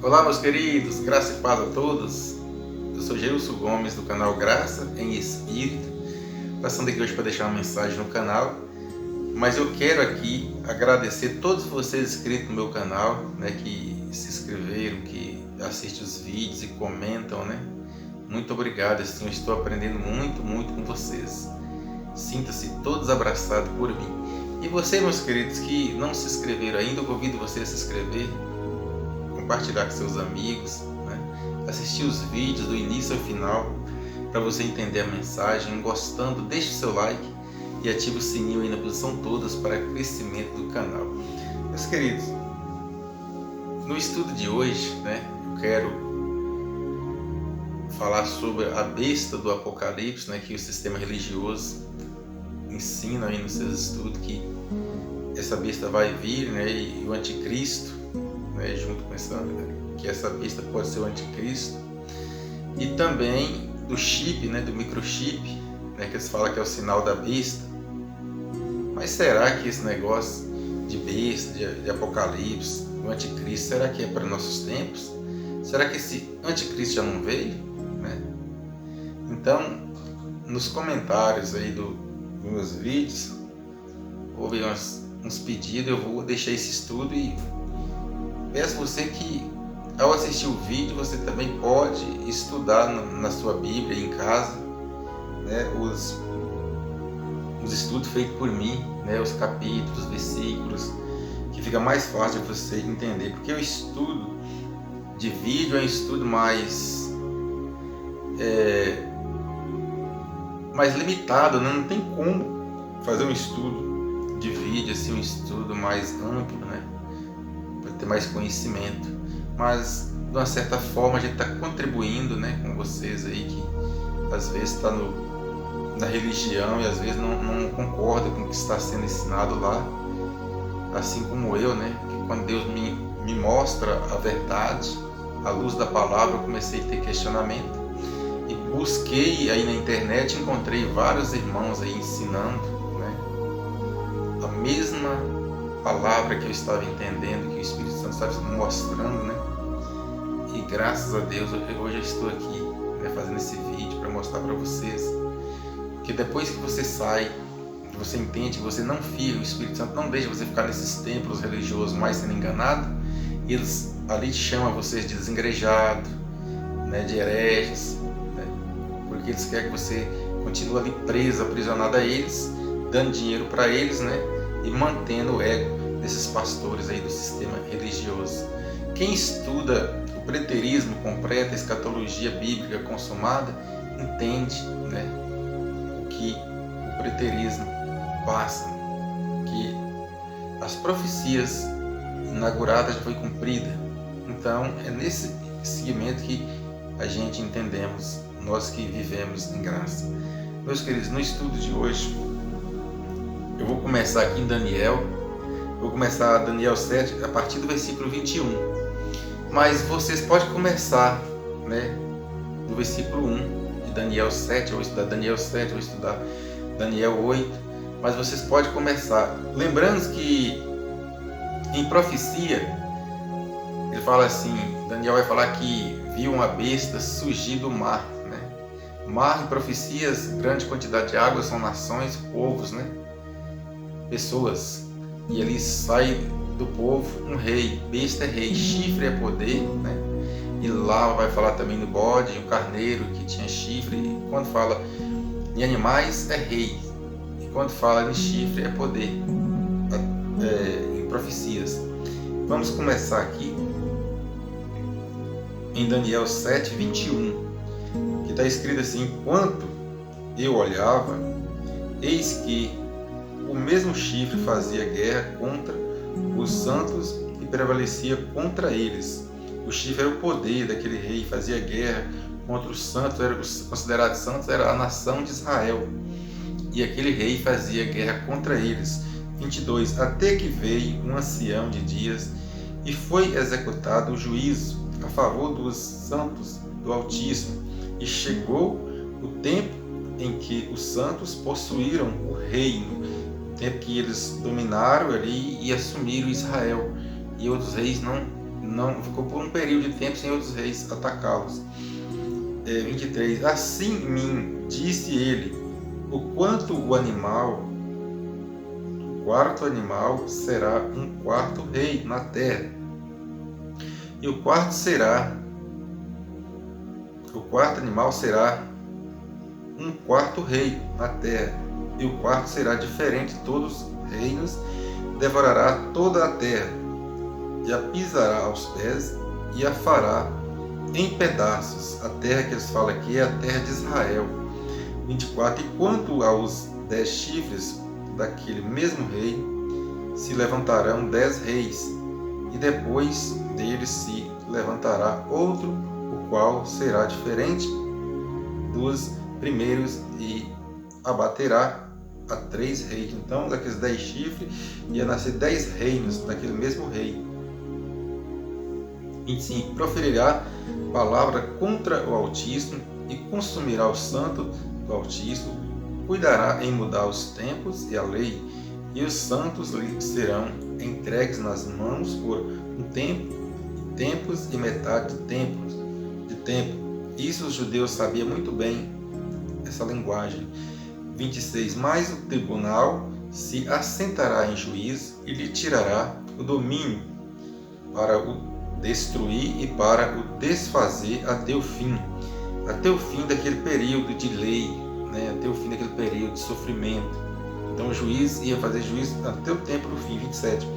Olá, meus queridos, graça e paz a todos. Eu sou Geilson Gomes do canal Graça em Espírito, passando aqui hoje para deixar uma mensagem no canal. Mas eu quero aqui agradecer todos vocês inscritos no meu canal, que se inscreveram, que assistem os vídeos e comentam, Muito obrigado, assim, eu estou aprendendo muito com vocês. Sinta-se todos abraçados por mim. E você, meus queridos, que não se inscreveram ainda, eu convido você a se inscrever, compartilhar com seus amigos, assistir os vídeos do início ao final, para você entender a mensagem. Gostando, deixe o seu like e ative o sininho aí na posição todas para crescimento do canal. Meus queridos, no estudo de hoje, eu quero falar sobre a besta do Apocalipse, que o sistema religioso ensina aí nos seus estudos que essa besta vai vir, e o anticristo, junto com que essa besta pode ser o anticristo, e também do chip, do microchip, que eles falam que é o sinal da besta. Mas será que esse negócio de besta, de Apocalipse, do anticristo, será que é para nossos tempos? Será que esse anticristo já não veio? Então, nos comentários aí dos meus vídeos, houve uns pedidos. Eu vou deixar esse estudo e peço você que, ao assistir o vídeo, você também pode estudar na sua Bíblia em casa, os estudos feitos por mim, os capítulos, versículos, que fica mais fácil de você entender, porque o estudo de vídeo é um estudo mais limitado, não tem como fazer um estudo de vídeo assim, um estudo mais amplo, para ter mais conhecimento. Mas de uma certa forma a gente está contribuindo, com vocês aí que às vezes está na religião e às vezes não concorda com o que está sendo ensinado lá, assim como eu, que quando Deus me mostra a verdade, à luz da palavra, eu comecei a ter questionamento e busquei aí na internet, encontrei vários irmãos aí ensinando, a mesma palavra que eu estava entendendo, que o Espírito Santo estava me mostrando, E graças a Deus hoje eu estou aqui, fazendo esse vídeo para mostrar para vocês que depois que você sai, que você entende, que você não fica, o Espírito Santo não deixa você ficar nesses templos religiosos mais sendo enganado, e eles ali chamam vocês de desengrejado, de hereges, porque eles querem que você continue ali preso, aprisionado a eles, dando dinheiro para eles, e mantendo o ego desses pastores aí do sistema religioso. Quem estuda o preterismo completo, a escatologia bíblica consumada, entende, o que o preterismo passa, que as profecias inauguradas já foi cumprida. Então é nesse segmento que a gente entendemos, nós que vivemos em graça. Meus queridos, no estudo de hoje eu vou começar aqui em Daniel. Vou começar Daniel 7 a partir do versículo 21. Mas vocês podem começar, do versículo 1 de Daniel 7. Eu vou estudar Daniel 7, vou estudar Daniel 8. Mas vocês podem começar. Lembrando que em profecia, ele fala assim, Daniel vai falar que viu uma besta surgir do mar. Mar, em profecias, grande quantidade de águas, são nações, povos, pessoas. E ali sai do povo um rei. Besta é rei, chifre é poder, E lá vai falar também do bode, o carneiro que tinha chifre. E quando fala em animais é rei, e quando fala em chifre é poder, em profecias. Vamos começar aqui em Daniel 7, 21, que está escrito assim: enquanto eu olhava, eis que o mesmo chifre fazia guerra contra os santos e prevalecia contra eles. O chifre era o poder daquele rei, fazia guerra contra os santos, os considerados santos, era a nação de Israel. E aquele rei fazia guerra contra eles. 22. Até que veio um ancião de dias e foi executado o juízo a favor dos santos do Altíssimo. E chegou o tempo em que os santos possuíram o reino, tempo que eles dominaram ali e assumiram Israel, e outros reis não ficou por um período de tempo sem outros reis atacá-los. 23. Assim mim disse ele, o quanto o quarto animal será um quarto rei na terra, e o quarto animal será um quarto rei na terra, e o quarto será diferente de todos os reinos, devorará toda a terra, e a pisará aos pés, e a fará em pedaços. A terra que eles falam aqui é a terra de Israel. 24. E quanto aos 10 chifres daquele mesmo rei, se levantarão 10 reis, e depois deles se levantará outro, o qual será diferente dos primeiros, e abaterá a 3 reis. Então, daqueles 10 chifres, ia nascer 10 reinos daquele mesmo rei. 25. Proferirá palavra contra o Altíssimo, e consumirá o santo do Altíssimo, cuidará em mudar os tempos e a lei, e os santos lhe serão entregues nas mãos por um tempo, tempos e metade de tempo. Isso os judeus sabiam muito bem, essa linguagem. 26. Mas o tribunal se assentará em juízo e lhe tirará o domínio para o destruir e para o desfazer até o fim daquele período de lei, né? Até o fim daquele período de sofrimento. Então o juiz ia fazer juízo até o tempo do fim. 27.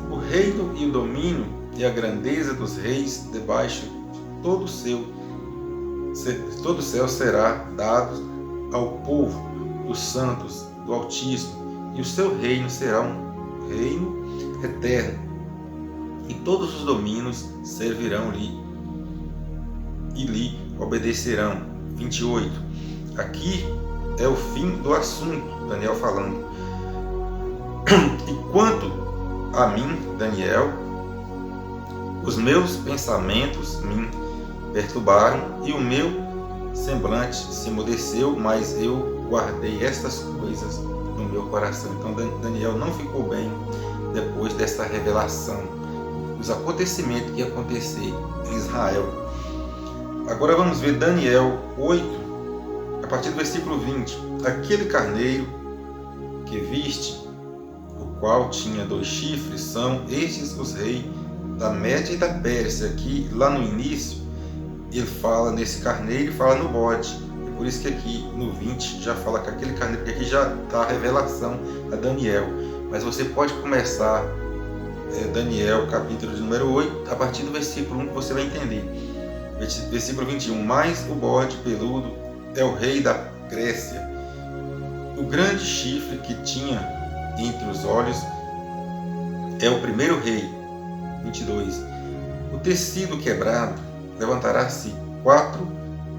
O reino e o domínio e a grandeza dos reis debaixo de todo o céu será dado ao povo dos santos do Altíssimo, e o seu reino será um reino eterno, e todos os domínios servirão-lhe e lhe obedecerão. 28. Aqui é o fim do assunto, Daniel falando. E quanto a mim, Daniel, os meus pensamentos me perturbaram, e o meu semblante se emudeceu, mas eu guardei estas coisas no meu coração. Então Daniel não ficou bem depois dessa revelação, os acontecimentos que iam acontecer em Israel. Agora vamos ver Daniel 8, a partir do versículo 20. Aquele carneiro que viste, o qual tinha 2 chifres, são estes os reis da Média e da Pérsia. Aqui, lá no início, ele fala nesse carneiro e fala no bode. É por isso que aqui no 20 já fala que aquele carneiro, porque aqui já está a revelação a Daniel. Mas você pode começar Daniel, capítulo de número 8, a partir do versículo 1, que você vai entender. Versículo 21. Mas o bode peludo é o rei da Grécia. O grande chifre que tinha entre os olhos é o primeiro rei. 22. O tecido quebrado levantará-se 4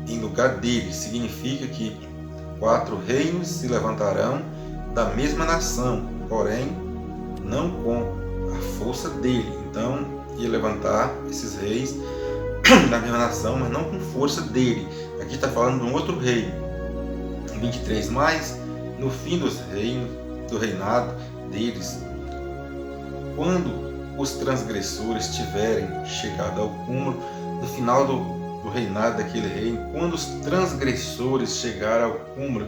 em lugar dele. Significa que 4 reinos se levantarão da mesma nação, porém não com a força dele. Então ia levantar esses reis da mesma nação, mas não com força dele. Aqui está falando de um outro rei. 23. Mas no fim do reinado deles, quando os transgressores tiverem chegado ao cúmulo, no final do reinado daquele rei, quando os transgressores chegaram ao cúmulo.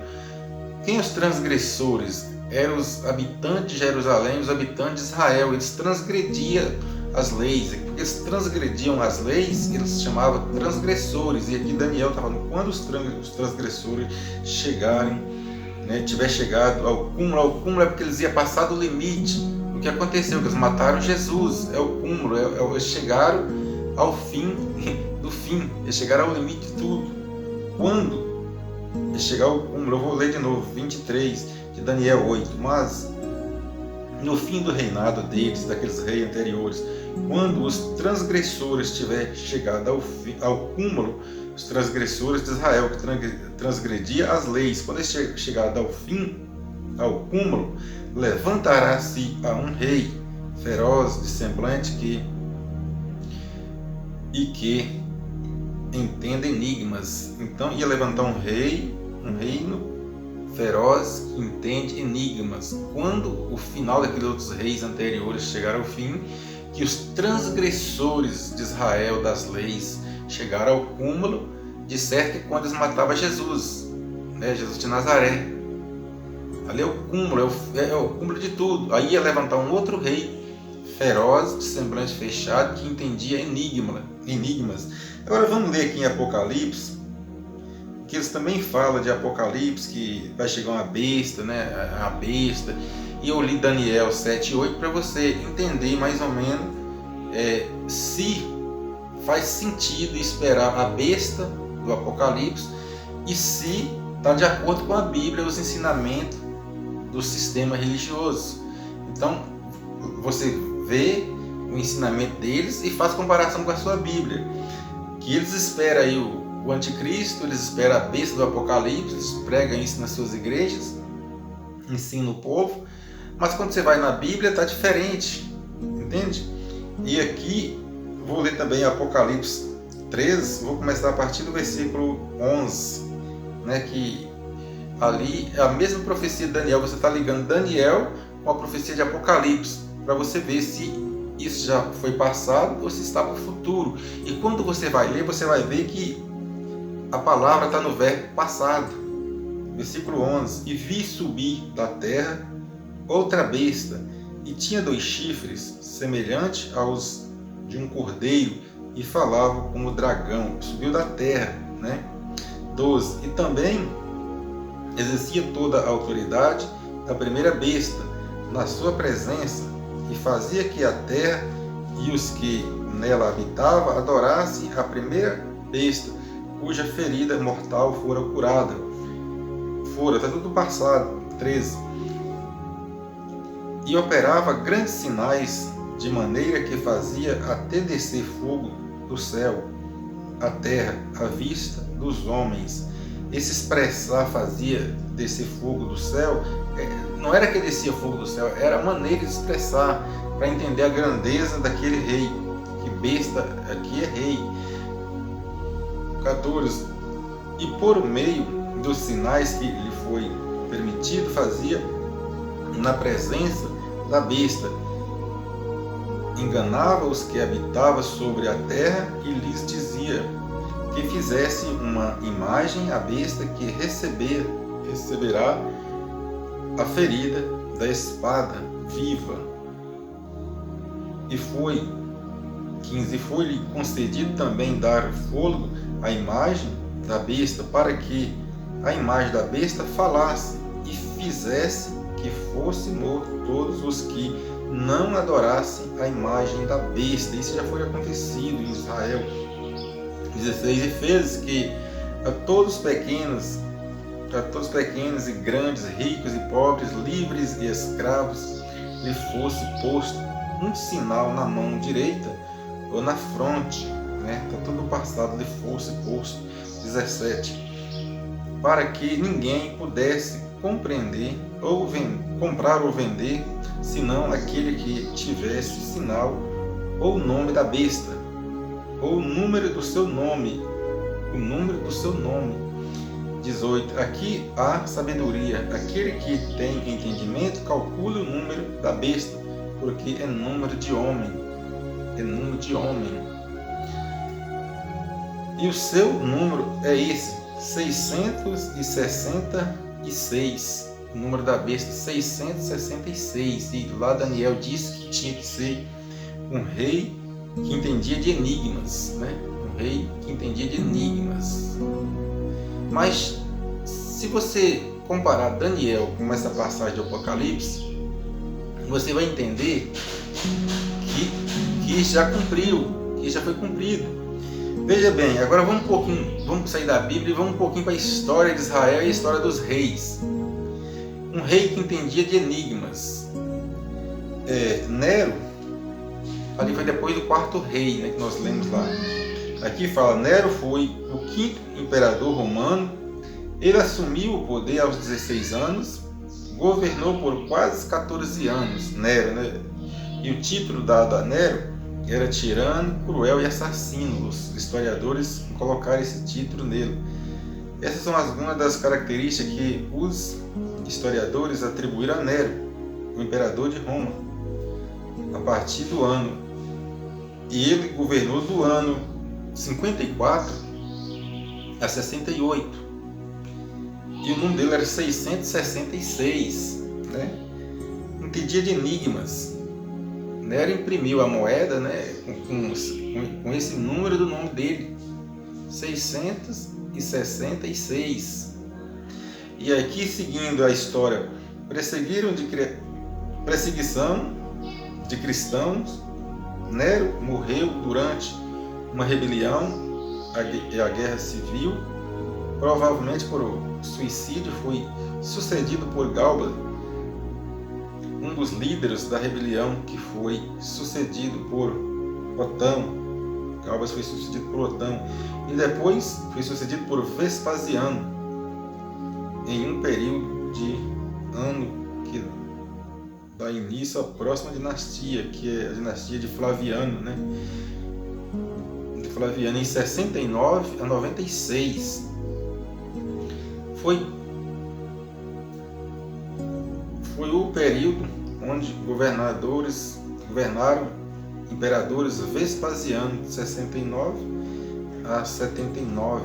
Quem os transgressores? Eram os habitantes de Jerusalém, os habitantes de Israel. Eles transgrediam as leis. Porque eles transgrediam as leis, eles se chamavam transgressores. E aqui Daniel está falando, quando os transgressores chegarem, tiver chegado ao cúmulo é porque eles iam passar do limite. O que aconteceu? Eles mataram Jesus, é o cúmulo, eles chegaram ao fim do fim, eles chegaram ao limite de tudo. Quando eles chegaram ao cúmulo, eu vou ler de novo, 23 de Daniel 8, mas no fim do reinado deles, daqueles reis anteriores, quando os transgressores tiver chegado ao cúmulo, os transgressores de Israel, que transgredia as leis, quando eles chegaram ao fim, ao cúmulo, levantará-se a um rei feroz de semblante que entende enigmas. Então ia levantar um reino feroz que entende enigmas. Quando o final daqueles outros reis anteriores chegar ao fim, que os transgressores de Israel das leis chegaram ao cúmulo de certo que quando eles matavam Jesus, né, Jesus de Nazaré. Ali é o cúmulo, é o cúmulo de tudo. Aí ia levantar um outro rei, feroz, de semblante fechado, que entendia enigmas. Agora vamos ler aqui em Apocalipse, que eles também falam de Apocalipse, que vai chegar uma besta, né, a besta. E eu li Daniel 7 e 8 para você entender mais ou menos se faz sentido esperar a besta do Apocalipse e se está de acordo com a Bíblia, os ensinamentos do sistema religioso. Então, você vê o ensinamento deles e faz comparação com a sua Bíblia. Que eles esperam aí o anticristo, eles esperam a besta do Apocalipse, eles pregam isso nas suas igrejas, ensinam o povo, mas quando você vai na Bíblia está diferente, entende? E aqui, vou ler também Apocalipse 13, vou começar a partir do versículo 11, né, que ali é a mesma profecia de Daniel, você está ligando Daniel com a profecia de Apocalipse, para você ver se isso já foi passado ou se está para o futuro. E quando você vai ler, você vai ver que a palavra está no verbo passado. Versículo 11: E vi subir da terra outra besta, e tinha 2 chifres, semelhante aos de um cordeiro, e falava como dragão. Subiu da terra, né? 12. E também exercia toda a autoridade da primeira besta na sua presença, e fazia que a terra e os que nela habitavam adorassem a primeira besta, cuja ferida mortal fora curada. Está tudo passado. 13. E operava grandes sinais, de maneira que fazia até descer fogo do céu, à terra, à vista dos homens. Esse expressar fazia descer fogo do céu, não era que descia fogo do céu, era a maneira de expressar, para entender a grandeza daquele rei, que besta aqui é rei. 14. E por meio dos sinais que lhe foi permitido, fazia na presença da besta, enganava os que habitavam sobre a terra e lhes dizia que fizesse uma imagem à besta que receberá a ferida da espada viva. E foi 15. Foi-lhe concedido também dar fôlego à imagem da besta, para que a imagem da besta falasse e fizesse que fosse morto todos os que não adorassem a imagem da besta. Isso já foi acontecido em Israel. 16. E fez que a todos pequenos e grandes, ricos e pobres, livres e escravos, lhe fosse posto um sinal na mão direita ou na fronte, né? Está tudo passado, lhe fosse posto. 17. Para que ninguém pudesse compreender ou comprar ou vender, senão aquele que tivesse sinal ou nome da besta, ou o número do seu nome. 18. Aqui há sabedoria. Aquele que tem entendimento, calcule o número da besta, porque é número de homem. E o seu número é esse, 666. O número da besta, 666. E lá Daniel disse que tinha que ser um rei que entendia de enigmas, né? Um rei que entendia de enigmas. Mas se você comparar Daniel com essa passagem do Apocalipse, você vai entender que já cumpriu, que já foi cumprido. Veja bem, agora vamos sair da Bíblia e vamos um pouquinho para a história de Israel e a história dos reis. Um rei que entendia de enigmas. Nero, ali foi depois do 4º rei, né, que nós lemos lá. Aqui fala, Nero foi o 5º imperador romano. Ele assumiu o poder aos 16 anos, governou por quase 14 anos, Nero, né? E o título dado a Nero era tirano, cruel e assassino. Os historiadores colocaram esse título nele. Essas são algumas das características que os historiadores atribuíram a Nero, o imperador de Roma, a partir do ano E ele governou do ano 54 a 68. E o nome dele era 666, né? Entendia de enigmas. Nero imprimiu a moeda, né, com esse número do nome dele, 666. E aqui, seguindo a história, perseguição de cristãos. Nero morreu durante uma rebelião, a guerra civil, provavelmente por suicídio. Foi sucedido por Galba, um dos líderes da rebelião, que foi sucedido por Otão. Galba foi sucedido por Otão. E depois foi sucedido por Vespasiano, em um período de ano que dá início à próxima dinastia, que é a dinastia de Flaviano, né? De Flaviano, em 69 a 96. Foi o período onde governaram imperadores Vespasiano, de 69 a 79.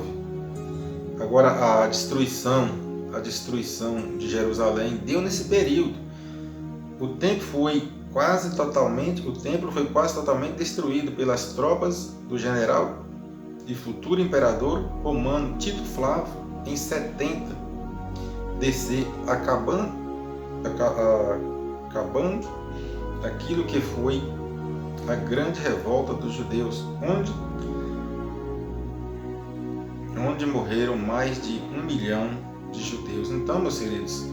Agora, a destruição de Jerusalém deu nesse período. O templo foi quase totalmente destruído pelas tropas do general e futuro imperador romano Tito Flávio em 70 DC, acabando aquilo que foi a grande revolta dos judeus, onde morreram mais de 1 milhão de judeus. Então, meus queridos,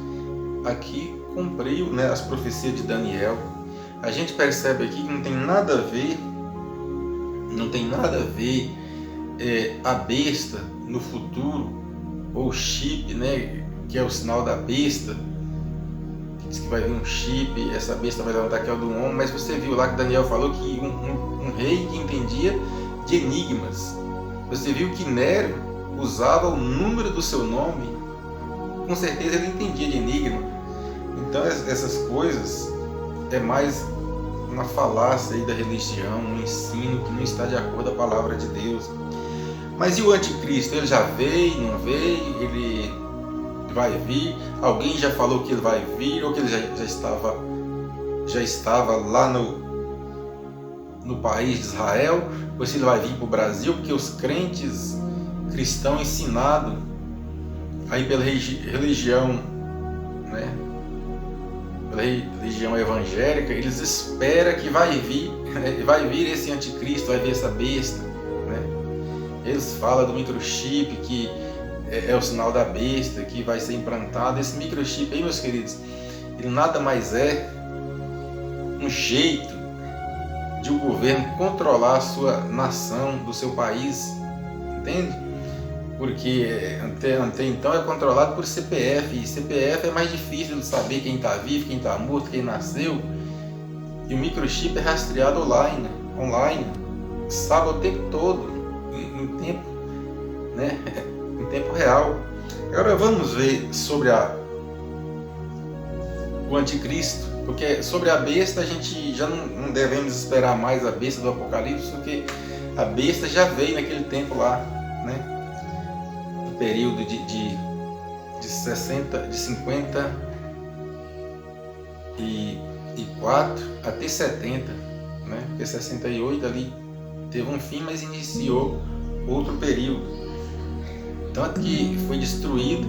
aqui cumpriu, né, as profecias de Daniel. A gente percebe aqui que não tem nada a ver a besta no futuro, ou o chip, né, que é o sinal da besta, que diz que vai vir um chip, essa besta vai levantar que é o do homem. Mas você viu lá que Daniel falou que um rei que entendia de enigmas. Você viu que Nero usava o número do seu nome, com certeza ele entendia de enigma. Então essas coisas é mais uma falácia aí da religião, um ensino que não está de acordo com a palavra de Deus. Mas e o anticristo? Ele já veio, não veio? Ele vai vir? Alguém já falou que ele vai vir, ou que ele já estava lá no país de Israel, ou se ele vai vir para o Brasil? Porque os crentes cristãos ensinados aí pela religião, né, pela religião evangélica, eles esperam que vai vir esse anticristo, vai vir essa besta, né? Eles falam do microchip, que é o sinal da besta, que vai ser implantado. Esse microchip aí, meus queridos, ele nada mais é um jeito de o governo controlar a sua nação, do seu país, entende? Porque até então é controlado por CPF, e CPF é mais difícil de saber quem está vivo, quem está morto, quem nasceu. E o microchip é rastreado online, sabe o tempo todo, em tempo, né? Em tempo real. Agora vamos ver sobre o anticristo, porque sobre a besta a gente já não devemos esperar mais a besta do Apocalipse, porque a besta já veio naquele tempo lá, né? Período de 54 até 70, né? Porque 68 ali teve um fim, mas iniciou outro período. Tanto que foi destruído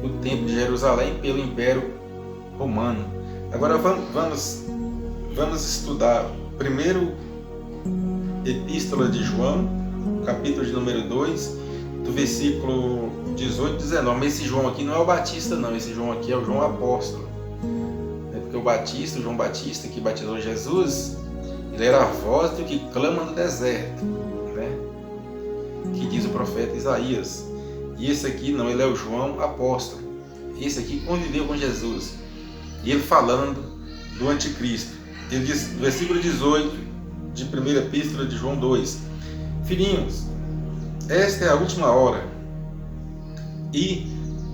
o templo de Jerusalém pelo Império Romano. Agora vamos estudar primeiro Epístola de João, capítulo de número 2, do versículo 18 e 19. Mas esse João aqui não é o Batista, não. Esse João aqui é o João Apóstolo. Porque o João Batista, que batizou Jesus, ele era a voz do que clama no deserto, né? Que diz o profeta Isaías. E esse aqui não, ele é o João Apóstolo. Esse aqui conviveu com Jesus. E ele falando do anticristo. Ele diz, no versículo 18 de 1ª Epístola de João 2: Filhinhos, esta é a última hora, e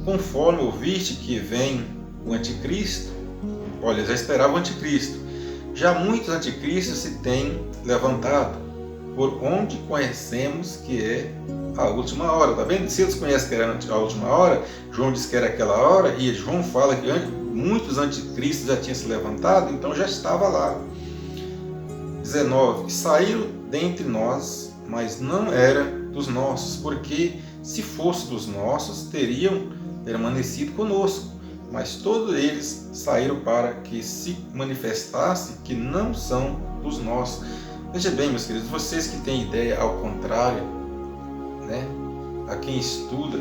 conforme ouviste que vem o anticristo, olha, já esperava o anticristo, já muitos anticristos se têm levantado, por onde conhecemos que é a última hora. Está vendo? Se eles conhecem que era a última hora, João diz que era aquela hora, e João fala que muitos anticristos já tinham se levantado, então já estava lá. 19. Saíram dentre nós, mas não era dos nossos, porque se fosse dos nossos, teriam permanecido conosco. Mas todos eles saíram para que se manifestasse que não são dos nossos. Veja bem, meus queridos, vocês que têm ideia ao contrário, né? A quem estuda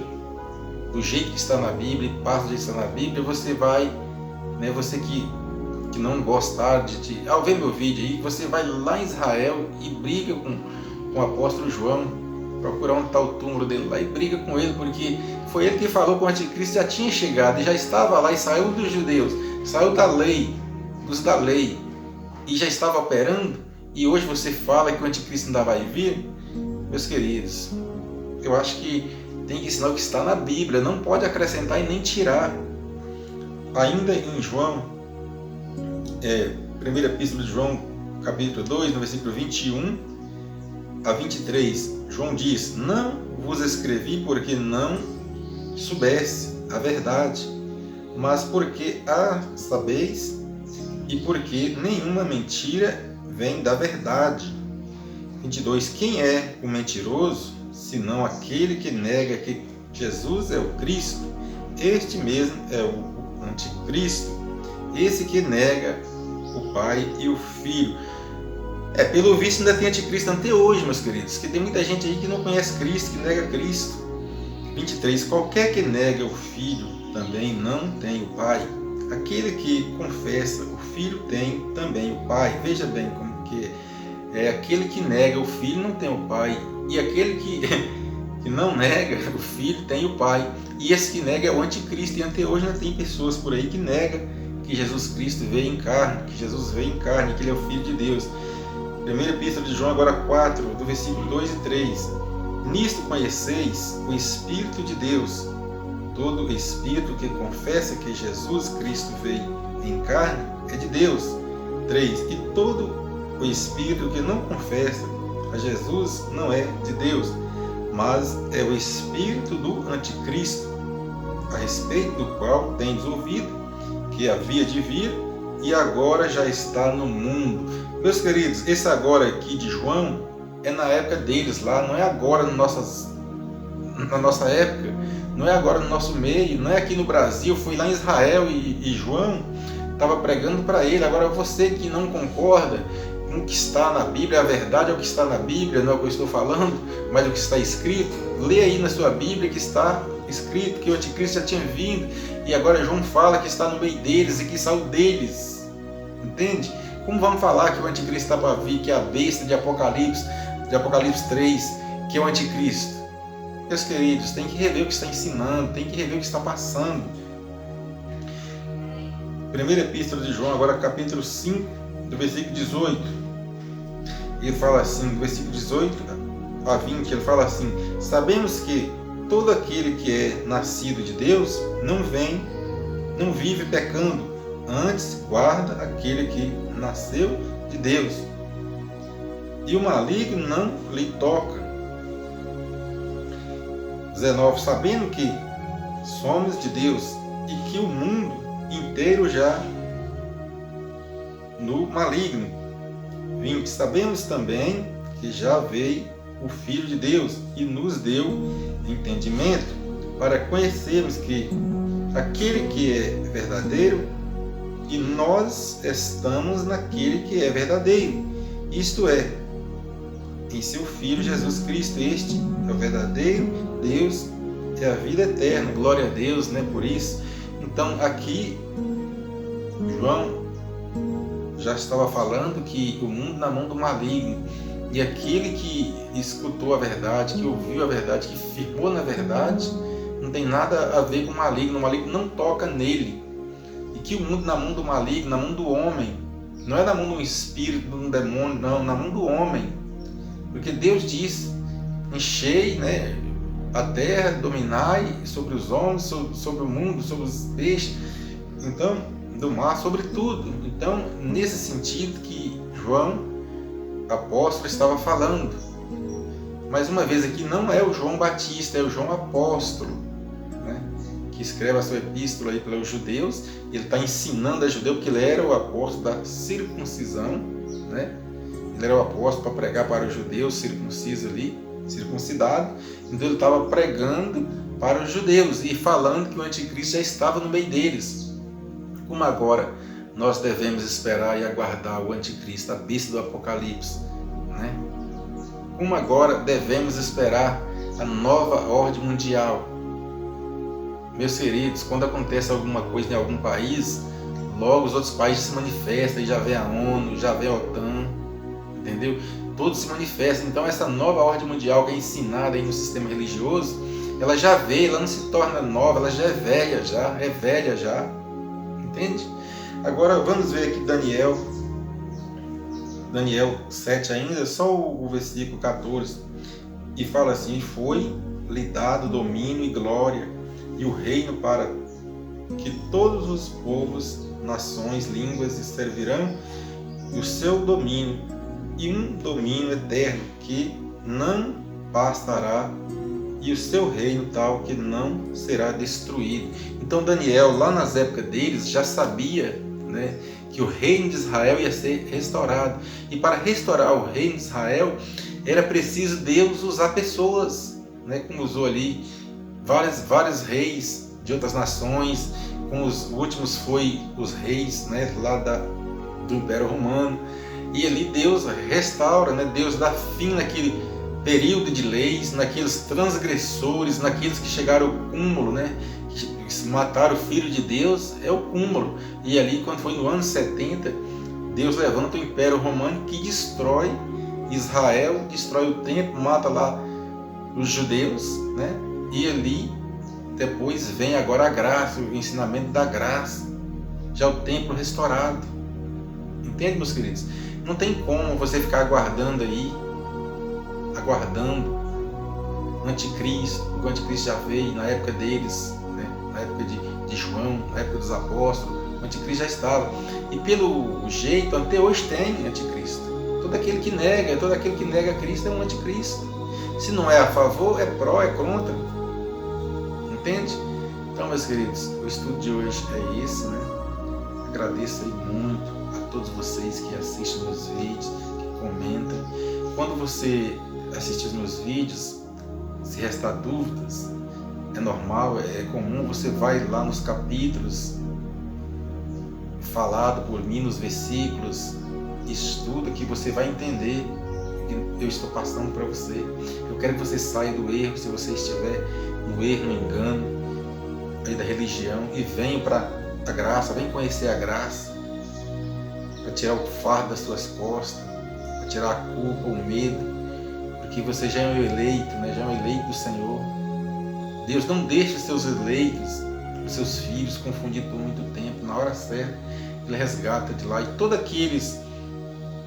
do jeito que está na Bíblia e passa do jeito que está na Bíblia, você vai, né? Você que não gostar ao ver meu vídeo aí, você vai lá em Israel e briga com o apóstolo João, procurar onde está o túmulo dele lá e briga com ele, porque foi ele que falou que o anticristo já tinha chegado e já estava lá e saiu dos judeus, saiu da lei, dos da lei, e já estava operando, e hoje você fala que o anticristo ainda vai vir. Meus queridos, eu acho que tem que ensinar o que está na Bíblia, não pode acrescentar e nem tirar. Ainda em João, primeira epístola de João, capítulo 2, no versículo 21 a 23, João diz: não vos escrevi porque não soubesse a verdade, mas porque a sabeis, e porque nenhuma mentira vem da verdade. 22. Quem é o mentiroso, senão aquele que nega que Jesus é o Cristo? Este mesmo é o anticristo, esse que nega o Pai e o Filho. Pelo visto ainda tem anticristo até hoje, meus queridos, que tem muita gente aí que não conhece Cristo, que nega Cristo. 23. Qualquer que nega o Filho também não tem o Pai. Aquele que confessa o Filho tem também o Pai. Veja bem como que é. Aquele que nega o Filho não tem o Pai, e aquele que não nega o Filho tem o Pai. E esse que nega é o anticristo, e até hoje ainda tem pessoas por aí que negam que Jesus Cristo veio em carne, que Jesus veio em carne, que Ele é o Filho de Deus. Primeira epístola de João, agora 4, do versículo 2 e 3. Nisto conheceis o Espírito de Deus. Todo espírito que confessa que Jesus Cristo veio em carne é de Deus. 3. E todo o espírito que não confessa a Jesus não é de Deus, mas é o espírito do anticristo, a respeito do qual tendes ouvido que havia de vir e agora já está no mundo. Meus queridos, esse agora aqui de João é na época deles lá, não é agora na nossa época, não é agora no nosso meio, não é aqui no Brasil. Foi lá em Israel e João estava pregando para ele. Agora você que não concorda com o que está na Bíblia, a verdade é o que está na Bíblia, não é o que eu estou falando, mas o que está escrito. Lê aí na sua Bíblia que está escrito que o anticristo já tinha vindo, e agora João fala que está no meio deles e que saiu deles. Entende? Como vamos falar que o anticristo está para vir, que é a besta de Apocalipse 3, que é o anticristo? Meus queridos, tem que rever o que está ensinando, tem que rever o que está passando. Primeira epístola de João, agora capítulo 5, do versículo 18. Ele fala assim, do versículo 18 a 20, ele fala assim: sabemos que todo aquele que é nascido de Deus não vive pecando, antes guarda aquele que nasceu de Deus, e o maligno não lhe toca. 19. Sabendo que somos de Deus e que o mundo inteiro já no maligno. 20. Sabemos também que já veio o Filho de Deus e nos deu entendimento para conhecermos que aquele que é verdadeiro, e nós estamos naquele que é verdadeiro, isto é, em seu Filho Jesus Cristo. Este é o verdadeiro Deus, é a vida eterna. Glória a Deus, né, por isso. Então aqui João já estava falando que o mundo na mão do maligno, e aquele que escutou a verdade, que ouviu a verdade, que firmou na verdade, não tem nada a ver com o maligno não toca nele. E que o mundo na mão do maligno, na mão do homem, não é na mão de um espírito, de um demônio, não, na mão do homem. Porque Deus diz: enchei, né, a terra, dominai sobre os homens, sobre o mundo, sobre os peixes, então, do mar, sobre tudo. Então, nesse sentido que João apóstolo estava falando. Mais uma vez aqui, não é o João Batista, é o João apóstolo, né? Que escreve a sua epístola aí para os judeus. Ele está ensinando a judeu, porque ele era o apóstolo da circuncisão, né? Ele era o apóstolo para pregar para os judeus, circunciso ali, circuncidado. Então ele estava pregando para os judeus e falando que o anticristo já estava no meio deles. Como agora nós devemos esperar e aguardar o anticristo, a besta do Apocalipse, né? Como agora devemos esperar a nova ordem mundial. Meus queridos, quando acontece alguma coisa em algum país, logo os outros países se manifestam, e já vem a ONU, já vem a OTAN, entendeu? Todos se manifestam. Então essa nova ordem mundial que é ensinada aí no sistema religioso, ela já veio, ela não se torna nova, ela já é velha já, entende? Agora vamos ver aqui Daniel 7 ainda, só o versículo 14, e fala assim: foi-lhe dado domínio e glória e o reino para que todos os povos, nações, línguas se servirão do seu domínio, e um domínio eterno que não passará, e o seu reino tal que não será destruído. Então Daniel, lá nas épocas deles, já sabia, né, que o reino de Israel ia ser restaurado. E para restaurar o reino de Israel, era preciso Deus usar pessoas, né, como usou ali vários reis de outras nações, como os últimos foi os reis, né, lá do Império Romano. E ali Deus restaura, né, Deus dá fim naquele período de leis, naqueles transgressores, naqueles que chegaram ao cúmulo, né, que mataram o Filho de Deus, é o cúmulo. E ali, quando foi no ano 70, Deus levanta o Império Romano que destrói Israel, destrói o templo, mata lá os judeus, né? E ali depois vem agora a graça, o ensinamento da graça, já o templo restaurado. Entende, meus queridos? Não tem como você ficar aguardando o anticristo. O anticristo já veio na época deles, né? Na época de João, na época dos apóstolos. O anticristo já estava. E pelo jeito, até hoje tem anticristo. Todo aquele que nega Cristo é um anticristo. Se não é a favor, é pró, é contra. Entende? Então, meus queridos, o estudo de hoje é esse, né? Agradeço aí muito a todos vocês que assistem meus vídeos, que comentam. Quando você assistir os meus vídeos, se restar dúvidas, é normal, é comum, você vai lá nos capítulos falado por mim, nos versículos, estuda que você vai entender o que eu estou passando para você. Eu quero que você saia do erro, se você estiver no erro, no engano aí da religião, e venha para a graça, vem conhecer a graça, para tirar o fardo das suas costas, para tirar a culpa, o medo, porque você já é um eleito, né? Já é um eleito do Senhor. Deus não deixa os seus eleitos, os seus filhos confundidos por muito tempo. Na hora certa, Ele resgata de lá. E todos aqueles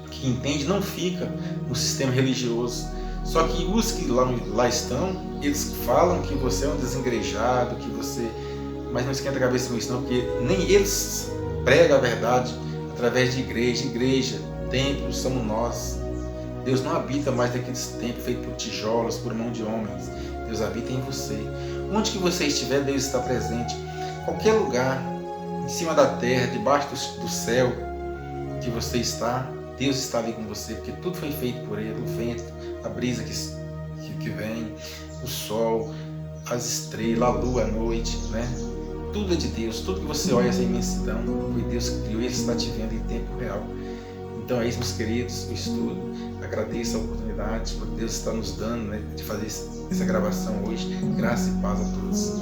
que entendem não ficam no sistema religioso. Só que os que lá estão, eles falam que você é um desengrejado, que você... Mas não esquenta a cabeça com isso não, porque nem eles pregam a verdade através de igreja, templos, somos nós. Deus não habita mais naqueles templos feitos por tijolos, por mão de homens. Deus habita em você. Onde que você estiver, Deus está presente. Qualquer lugar, em cima da terra, debaixo do céu que você está, Deus está ali com você, porque tudo foi feito por Ele. O vento, a brisa que vem, o sol, as estrelas, a lua, a noite, né? Tudo é de Deus. Tudo que você olha, essa imensidão, foi Deus que criou e Ele está te vendo em tempo real. Então é isso, meus queridos, o estudo. Agradeço a oportunidade, porque Deus está nos dando, né, de fazer essa gravação hoje. Graça e paz a todos.